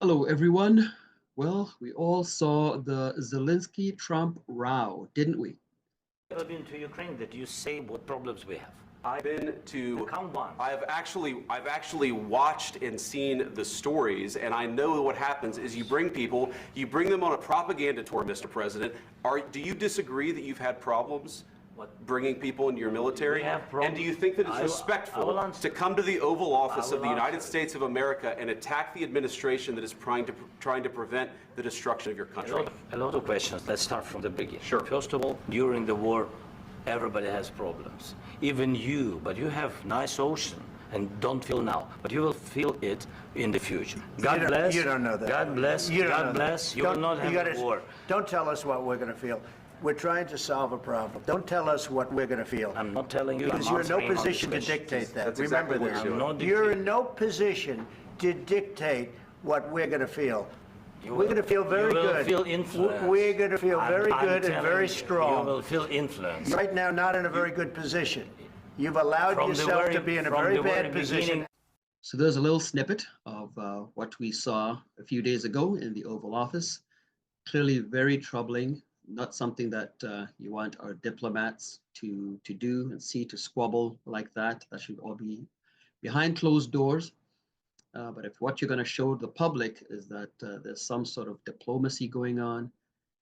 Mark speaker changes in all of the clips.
Speaker 1: Hello, everyone. Well, we all saw the Zelensky-Trump row, didn't we?
Speaker 2: Ever been to Ukraine that you say what problems we have?
Speaker 3: I've been to.
Speaker 2: Count one.
Speaker 3: I've actually watched and seen the stories, and I know what happens is you bring them on a propaganda tour, Mr. President. Do you disagree that you've had problems bringing people into your military? And do you think that it's respectful to come to the Oval Office of the United States of America and attack the administration that is trying to prevent the destruction of your country?
Speaker 2: A lot of questions. Let's start from the beginning.
Speaker 3: Sure.
Speaker 2: First of all, during the war, everybody has problems. Even you, but you have nice ocean and don't feel now, but you will feel it in the future. God bless.
Speaker 4: You don't know that.
Speaker 2: God bless. God bless. You will not have a war.
Speaker 4: Don't tell us what we're going to feel. We're trying to solve a problem. Don't tell us what we're going to feel.
Speaker 2: I'm not telling you.
Speaker 4: Because you're in no position to dictate that.
Speaker 3: That's
Speaker 4: Remember
Speaker 3: exactly
Speaker 4: this. You're in no position to dictate what we're going to feel. We're going to feel very good.
Speaker 2: You will feel influence.
Speaker 4: We're going to feel very good and very strong.
Speaker 2: You will feel influence.
Speaker 4: Right now, not in a very good position. You've allowed yourself to be in a very bad position.
Speaker 1: So there's a little snippet of what we saw a few days ago in the Oval Office. Clearly very troubling, not something that you want our diplomats to do and see, to squabble like that. That should all be behind closed doors. But if what you're going to show the public is that there's some sort of diplomacy going on,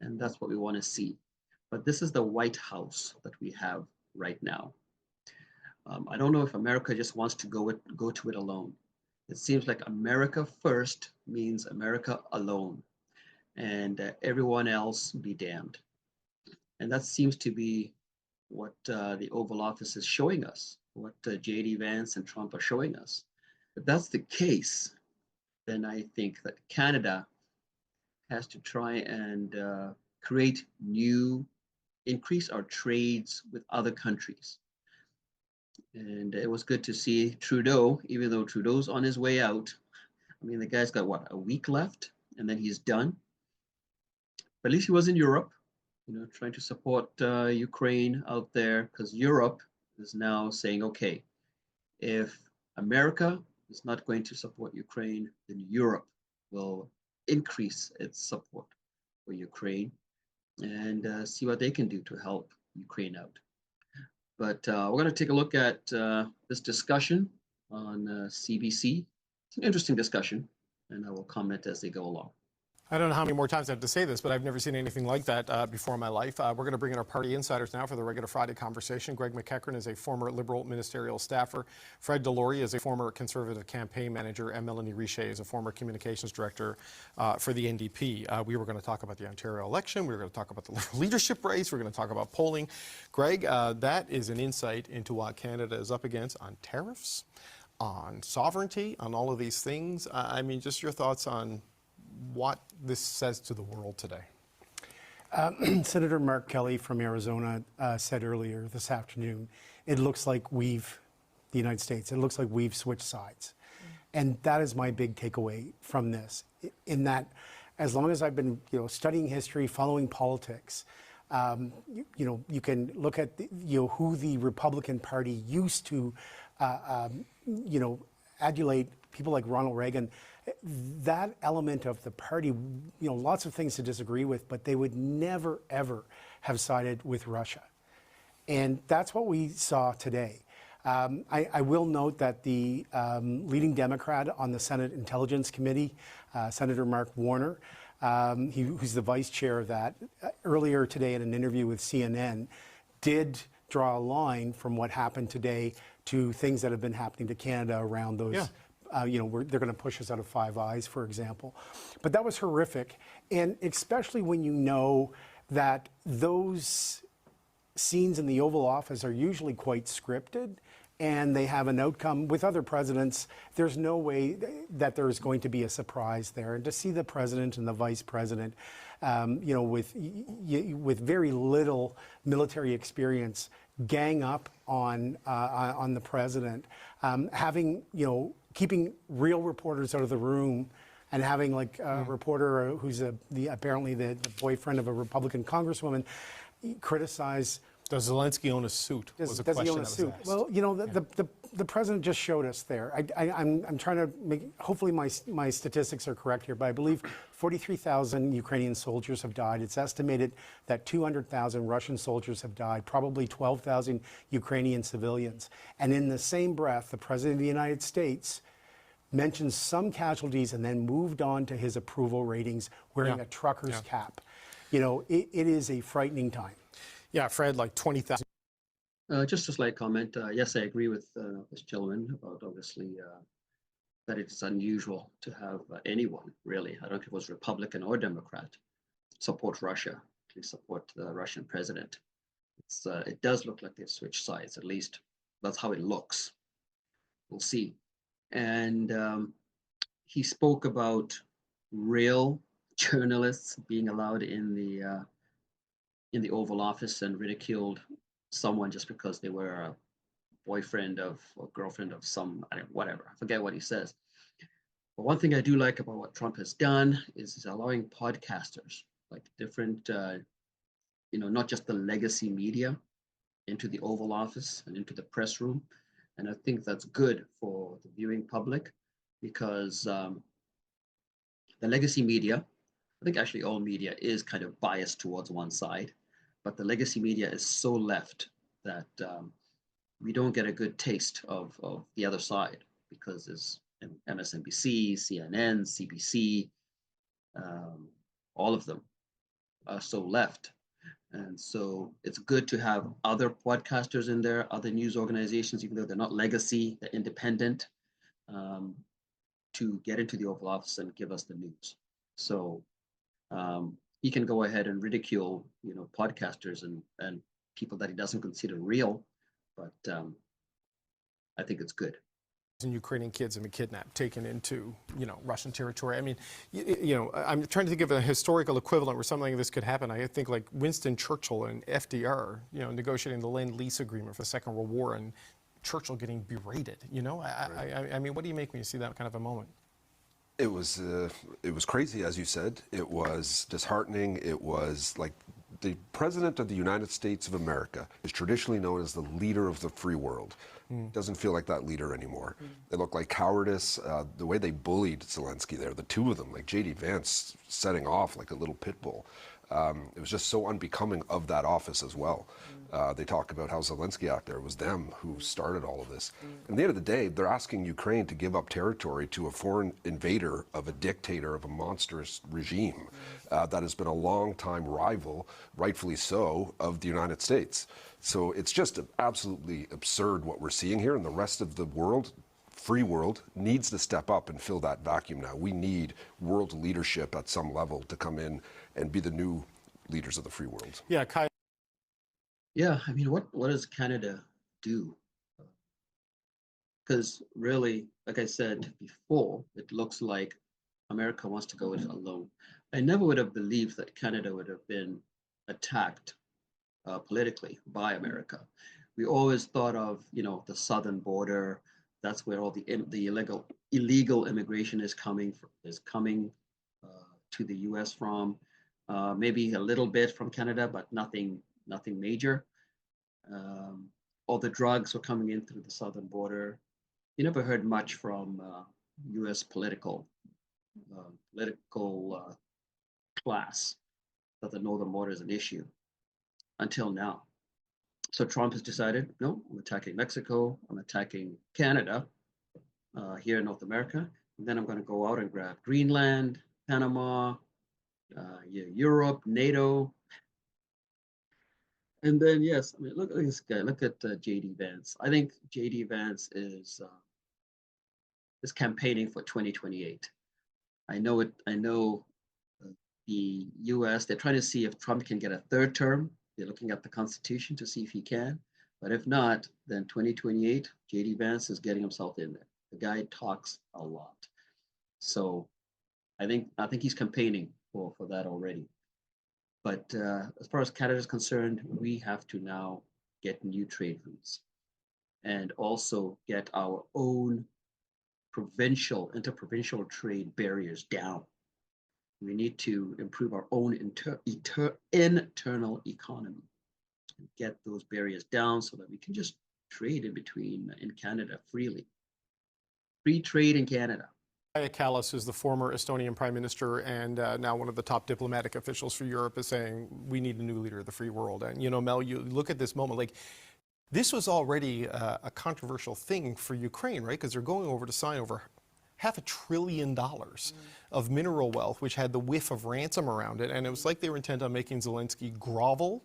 Speaker 1: and that's what we want to see. But this is the White House that we have right now. I don't know if America just wants to go to it alone. It seems like America first means America alone, and everyone else be damned. And that seems to be what the Oval Office is showing us, what JD Vance and Trump are showing us. If that's the case, then I think that Canada has to try and increase our trades with other countries. And it was good to see Trudeau, even though Trudeau's on his way out. I mean, the guy's got, what, a week left, and then he's done. But at least he was in Europe, trying to support Ukraine out there, because Europe is now saying, okay, if America is not going to support Ukraine, then Europe will increase its support for Ukraine and see what they can do to help Ukraine out. But we're going to take a look at this discussion on CBC. It's an interesting discussion, and I will comment as they go along.
Speaker 5: I don't know how many more times I have to say this, but I've never seen anything like that before in my life. We're going to bring in our party insiders now for the regular Friday conversation. Greg McEachern is a former Liberal ministerial staffer. Fred Delory is a former Conservative campaign manager. And Melanie Richer is a former communications director for the NDP. We were going to talk about the Ontario election. We were going to talk about the Liberal leadership race. We're going to talk about polling. Greg, that is an insight into what Canada is up against on tariffs, on sovereignty, on all of these things. I mean, just your thoughts on what this says to the world today.
Speaker 6: Senator Mark Kelly from Arizona said earlier this afternoon, it looks like the United States, it looks like we've switched sides. And that is my big takeaway from this, in that as long as I've been studying history, following politics, you can look at who the Republican Party used to adulate, people like Ronald Reagan. That element of the party, lots of things to disagree with, but they would never, ever have sided with Russia. And that's what we saw today. I will note that the leading Democrat on the Senate Intelligence Committee, Senator Mark Warner, who's the vice chair of that, earlier today in an interview with CNN, did draw a line from what happened today to things that have been happening to Canada around those. Yeah. They're going to push us out of Five Eyes, for example. But that was horrific. And especially when you know that those scenes in the Oval Office are usually quite scripted and they have an outcome. With other presidents, there's no way that there's going to be a surprise there. And to see the president and the vice president, with very little military experience, gang up on the president, keeping real reporters out of the room, and having a reporter who's apparently the boyfriend of a Republican congresswoman criticize.
Speaker 5: Does Zelensky own a suit?
Speaker 6: Does he own a suit? Well, the president just showed us there. I'm trying to make, hopefully my statistics are correct here, but I believe 43,000 Ukrainian soldiers have died. It's estimated that 200,000 Russian soldiers have died, probably 12,000 Ukrainian civilians. And in the same breath, the president of the United States mentioned some casualties and then moved on to his approval ratings wearing a trucker's cap. You know, it is a frightening time.
Speaker 5: Yeah, Fred, like 20,000.
Speaker 1: Just a slight comment. Yes, I agree with this gentleman about obviously that it's unusual to have anyone, really, I don't care if it was Republican or Democrat, support Russia, please support the Russian president. It does look like they've switched sides, at least that's how it looks. We'll see. And he spoke about real journalists being allowed in the Oval Office and ridiculed someone just because they were a boyfriend of or girlfriend of some, whatever, I forget what he says. But one thing I do like about what Trump has done is he's allowing podcasters, like different, not just the legacy media, into the Oval Office and into the press room. And I think that's good for the viewing public because the legacy media, I think actually all media is kind of biased towards one side, but the legacy media is so left that we don't get a good taste of the other side because there's MSNBC, CNN, CBC, all of them are so left. And so it's good to have other podcasters in there, other news organizations, even though they're not legacy, they're independent, to get into the Oval Office and give us the news. So he can go ahead and ridicule, podcasters and people that he doesn't consider real, but I think it's good.
Speaker 5: And Ukrainian kids have been kidnapped, taken into, Russian territory. I mean, I'm trying to think of a historical equivalent where something like this could happen. I think like Winston Churchill and FDR, negotiating the Lend-Lease agreement for the Second World War and Churchill getting berated, I mean, what do you make when you see that kind of a moment?
Speaker 7: It was crazy, as you said. It was disheartening. It was like the President of the United States of America is traditionally known as the leader of the free world. Doesn't feel like that leader anymore. They look like cowardice. The way they bullied Zelensky there, the two of them, like JD Vance setting off like a little pit bull. It was just so unbecoming of that office as well. They talk about how Zelensky out there, it was them who started all of this. And at the end of the day, they're asking Ukraine to give up territory to a foreign invader of a dictator, of a monstrous regime that has been a long-time rival, rightfully so, of the United States. So it's just absolutely absurd what we're seeing here, and the rest of the world, free world, needs to step up and fill that vacuum now. We need world leadership at some level to come in and be the new leaders of the free world.
Speaker 5: Yeah, Kai.
Speaker 1: Yeah, I mean, what does Canada do? Because really, like I said before, it looks like America wants to go it alone. I never would have believed that Canada would have been attacked politically by America. We always thought of, the southern border. That's where all the illegal immigration is coming to the U.S. from. Maybe a little bit from Canada, but nothing major. All the drugs were coming in through the southern border. You never heard much from U.S. political class that the northern border is an issue until now. So Trump has decided, no, I'm attacking Mexico, I'm attacking Canada here in North America, and then I'm going to go out and grab Greenland, Panama, Europe, NATO. And then, yes, I mean, look at this guy. Look at JD Vance. I think JD Vance is campaigning for 2028. I know the U.S., they're trying to see if Trump can get a third term. They're looking at the Constitution to see if he can. But if not, then 2028, JD Vance is getting himself in there. The guy talks a lot. So I think he's campaigning for that already. But as far as Canada is concerned, we have to now get new trade routes and also get our own interprovincial trade barriers down. We need to improve our own internal economy and get those barriers down so that we can just trade in Canada freely. Free trade in Canada.
Speaker 5: Kaja Kallas, who's the former Estonian prime minister and now one of the top diplomatic officials for Europe, is saying we need a new leader of the free world. And, you know, Mel, you look at this moment, like, this was already a controversial thing for Ukraine, right? Because they're going over to sign over $500 billion of mineral wealth, which had the whiff of ransom around it. And it was like they were intent on making Zelensky grovel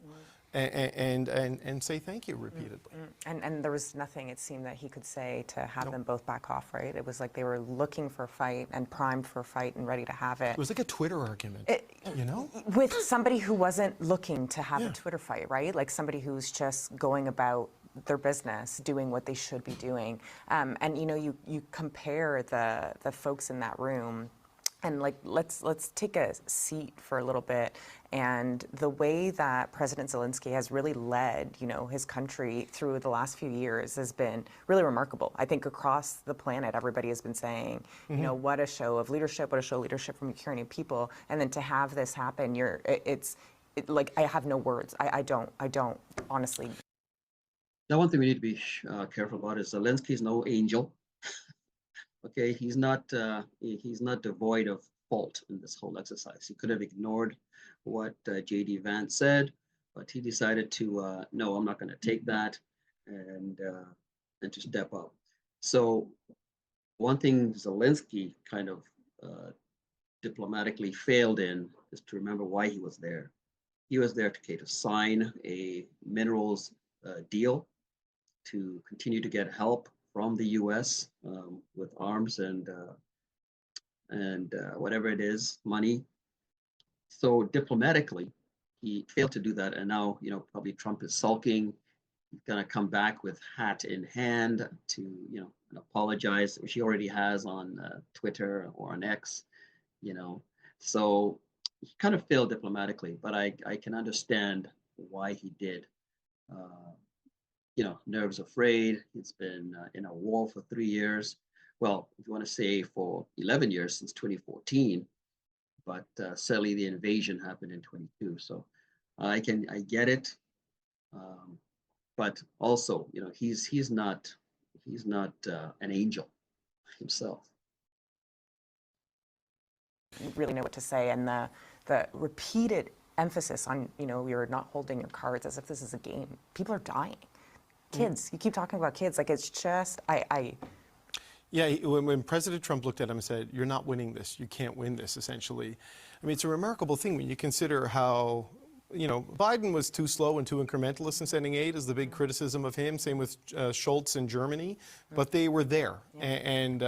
Speaker 5: and say thank you repeatedly.
Speaker 8: And there was nothing, it seemed, that he could say to have them both back off, right? It was like they were looking for a fight and primed for a fight and ready to have it.
Speaker 5: It was like a Twitter argument, you know?
Speaker 8: With somebody who wasn't looking to have a Twitter fight, right? Like somebody who's just going about their business, doing what they should be doing. And you know, you compare the folks in that room, and like let's take a seat for a little bit. And the way that President Zelensky has really led, you know, his country through the last few years has been really remarkable. I think across the planet, everybody has been saying, you know, what a show of leadership, what a show of leadership from Ukrainian people. And then to have this happen, like I have no words. I don't honestly.
Speaker 1: Now, one thing we need to be careful about is Zelensky is no angel. Okay, he's not devoid of fault in this whole exercise. He could have ignored what JD Vance said, but he decided to no, I'm not going to take that, and to step up. So one thing Zelensky kind of diplomatically failed in is to remember why he was there. He was there to sign a minerals deal to continue to get help from the U.S. With arms and whatever it is, money. So diplomatically, he failed to do that, and now, you know, probably Trump is sulking. He's gonna come back with hat in hand to, you know, apologize, which he already has on Twitter or on X, you know. So he kind of failed diplomatically, but I can understand why he did. You know, nerves afraid. He's been in a war for 3 years. Well, if you want to say for 11 years, since 2014, but sadly the invasion happened in 22. So I get it, but also, you know, he's not an angel himself.
Speaker 8: Really know what to say, and the repeated emphasis on, you know, you're not holding your cards as if this is a game. People are dying. Kids, you keep talking about kids, like it's just,
Speaker 5: Yeah, when President Trump looked at him and said, you're not winning this, you can't win this, essentially. I mean, it's a remarkable thing when you consider how, you know, Biden was too slow and too incrementalist in sending aid, is the big criticism of him, same with Schultz in Germany, but they were there. And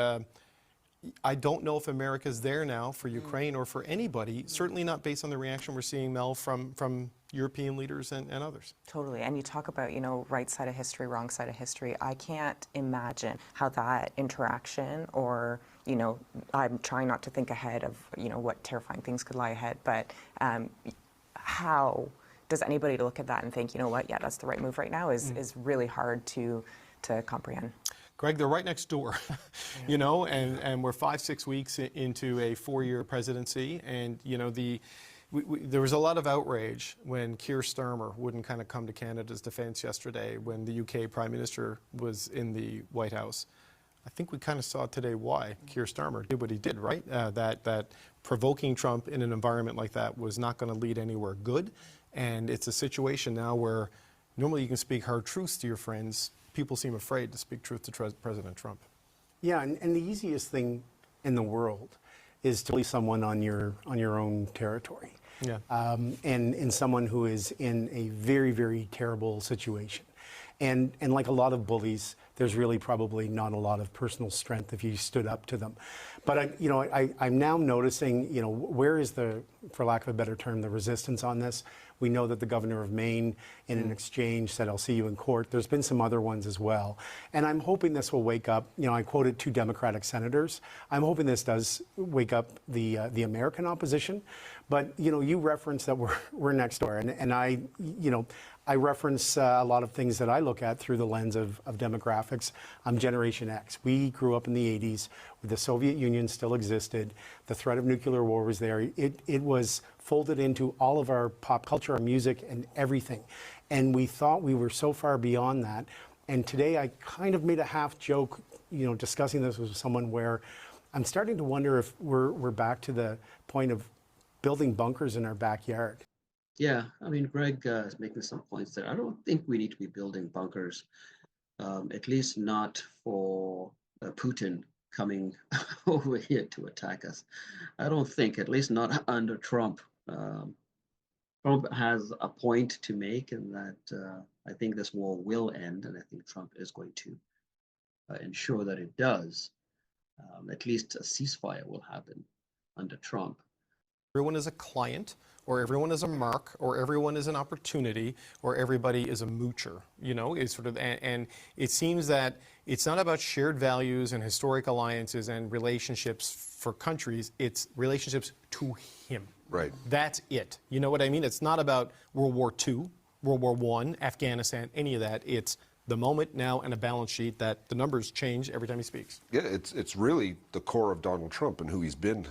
Speaker 5: I don't know if America's there now for Ukraine or for anybody, certainly not based on the reaction we're seeing, Mel, from European leaders and others.
Speaker 8: Totally. And you talk about, you know, right side of history, wrong side of history. I can't imagine how that interaction, or, you know, I'm trying not to think ahead of, you know, what terrifying things could lie ahead, but how does anybody look at that and think, you know what, yeah, that's the right move right now is really hard to comprehend.
Speaker 5: Greg, they're right next door, you know, and we're 5-6 weeks into a 4-year presidency, and, you know, there was a lot of outrage when Keir Starmer wouldn't kind of come to Canada's defense yesterday when the UK Prime Minister was in the White House. I think we kind of saw today why Keir Starmer did what he did, right? That provoking Trump in an environment like that was not going to lead anywhere good, and it's a situation now where normally you can speak hard truths to your friends. People seem afraid to speak truth to President Trump. Yeah,
Speaker 6: and the easiest thing in the world is to bully someone on your own territory. Yeah. And someone who is in a very, very terrible situation. And like a lot of bullies, there's really probably not a lot of personal strength if you stood up to them. But I'm now noticing, you know, where is the, for lack of a better term, the resistance on this? We know that the governor of Maine, in an exchange, said, I'll see you in court. There's been some other ones as well. And I'm hoping this will wake up, you know, I quoted 2 Democratic senators. I'm hoping this does wake up the American opposition. But, you know, you referenced that we're next door. And I, you know, I reference a lot of things that I look at through the lens of demographics. I'm Generation X. We grew up in the 80s. The Soviet Union still existed. The threat of nuclear war was there. It was folded into all of our pop culture, our music, and everything. And we thought we were so far beyond that. And today I kind of made a half joke, discussing this with someone where I'm starting to wonder if we're back to the point of building bunkers in our backyard.
Speaker 1: Yeah, I mean, Greg is making some points there. I don't think we need to be building bunkers, at least not for Putin coming over here to attack us. I don't think, at least not under Trump. Trump has a point to make, in that I think this war will end, and I think Trump is going to ensure that it does. At least a ceasefire will happen under Trump.
Speaker 5: Everyone is a client, or everyone is a mark, or everyone is an opportunity, or everybody is a moocher. It's sort of, and it seems that it's not about shared values and historic alliances and relationships for countries. It's relationships to him.
Speaker 7: Right.
Speaker 5: That's it. You know what I mean? It's not about World War II, World War I, Afghanistan, any of that. It's the moment now and a balance sheet that the numbers change every time he speaks.
Speaker 7: Yeah, it's really the core of Donald Trump and who he's been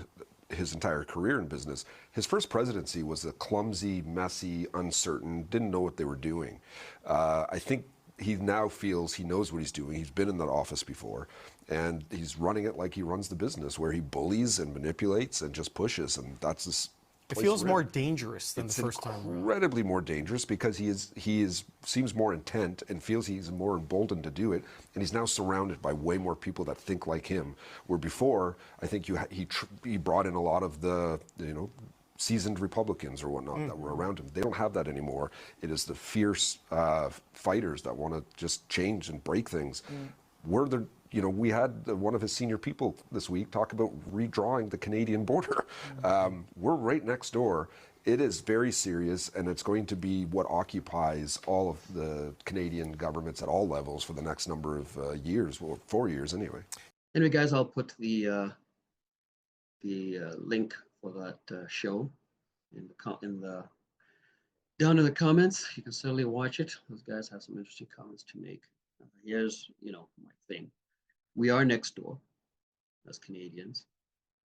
Speaker 7: his entire career in business. His first presidency was a clumsy, messy, uncertain, didn't know what they were doing. I think he now feels he knows what he's doing. He's been in that office before, and he's running it like he runs the business, where he bullies and manipulates and just pushes, and that's his.
Speaker 5: It feels more dangerous than the first time.
Speaker 7: Incredibly more dangerous, because he seems more intent and feels he's more emboldened to do it, and he's now surrounded by way more people that think like him. Where before, I think he brought in a lot of the seasoned Republicans or whatnot that were around him. They don't have that anymore. It is the fierce fighters that want to just change and break things. We had one of his senior people this week talk about redrawing the Canadian border. We're right next door. It is very serious, and it's going to be what occupies all of the Canadian governments at all levels for the next number of years, well, 4 years anyway.
Speaker 1: Anyway, guys, I'll put the link for that show in the down in the comments. You can certainly watch it. Those guys have some interesting comments to make. Here's my thing. We are next door as Canadians.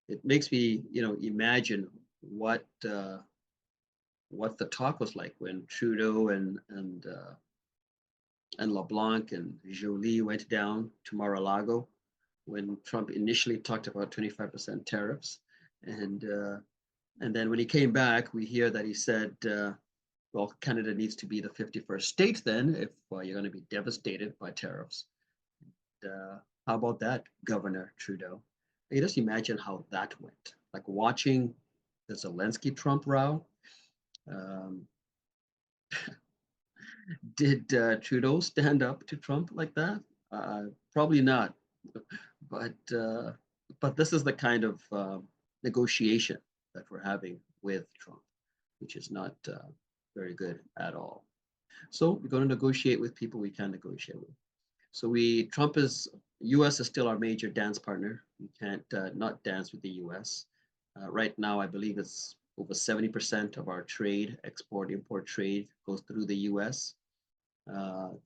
Speaker 1: It makes me, imagine what the talk was like when Trudeau and LeBlanc and Joly went down to Mar-a-Lago, when Trump initially talked about 25% tariffs, and then when he came back, we hear that he said, well, Canada needs to be the 51st state then, if you're going to be devastated by tariffs. How about that, Governor Trudeau? You just imagine how that went. Like watching the Zelensky Trump row. Did Trudeau stand up to Trump like that? Probably not. But this is the kind of negotiation that we're having with Trump, which is not very good at all. So we're going to negotiate with people we can negotiate with. So U.S. is still our major dance partner. We can't not dance with the U.S. Right now, I believe it's over 70% of our trade, export-import trade, goes through the U.S.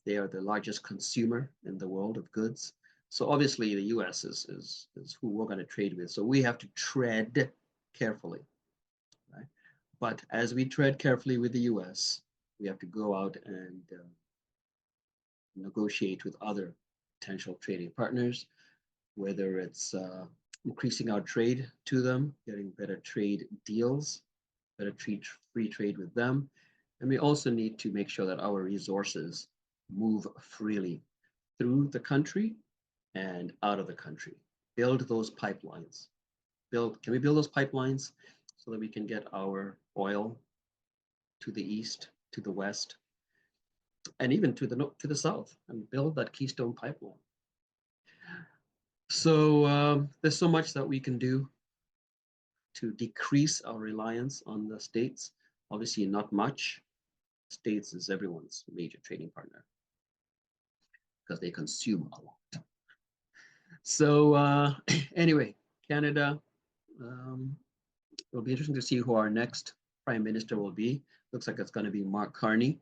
Speaker 1: They are the largest consumer in the world of goods. So obviously, the U.S. is who we're going to trade with. So we have to tread carefully, right? But as we tread carefully with the U.S., we have to go out and negotiate with other potential trading partners, whether it's increasing our trade to them, getting better trade deals, better free trade with them. And we also need to make sure that our resources move freely through the country and out of the country. Build those pipelines. Can we build those pipelines so that we can get our oil to the east, to the west, and even to the south, and build that Keystone Pipeline. So there's so much that we can do to decrease our reliance on the states. Obviously, not much. States is everyone's major trading partner because they consume a lot. So anyway, Canada, it'll be interesting to see who our next prime minister will be. Looks like it's going to be Mark Carney.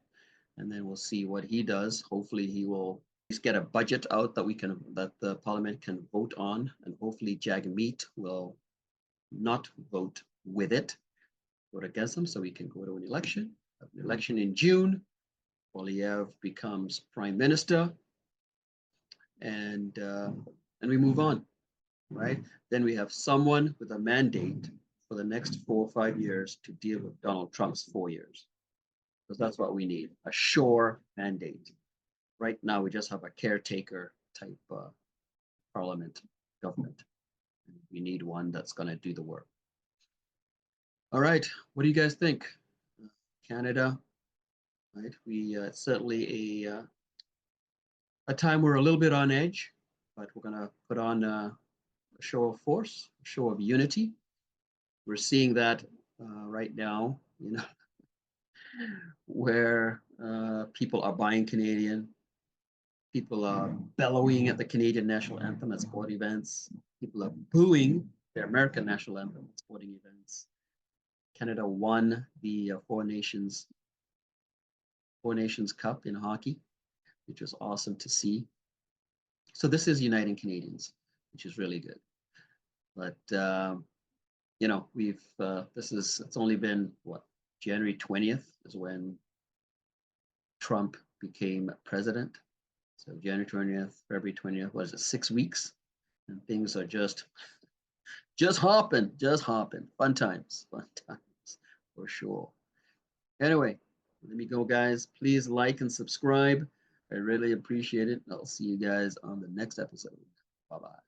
Speaker 1: And then we'll see what he does. Hopefully he will at least get a budget out that the parliament can vote on, and hopefully Jagmeet will not vote with it, vote against him, so we can go to an election. An election in June. Poilievre becomes prime minister. and we move on, right? Then we have someone with a mandate for the next 4 or 5 years to deal with Donald Trump's 4 years, because that's what we need, a sure mandate. Right now, we just have a caretaker type parliament government. We need one that's going to do the work. All right, what do you guys think? Canada, right? We certainly a time we're a little bit on edge, but we're going to put on a show of force, a show of unity. We're seeing that right now, you know, where people are buying Canadian, people are bellowing at the Canadian national anthem at sporting events, people are booing the American national anthem at sporting events. Canada won the Four Nations Cup in hockey, which was awesome to see. So this is uniting Canadians, which is really good. But you know, it's only been what, January 20th is when Trump became president. So January 20th, February 20th, what is it, 6 weeks? And things are just hopping. Fun times for sure. Anyway, let me go, guys. Please like and subscribe. I really appreciate it. I'll see you guys on the next episode. Bye-bye.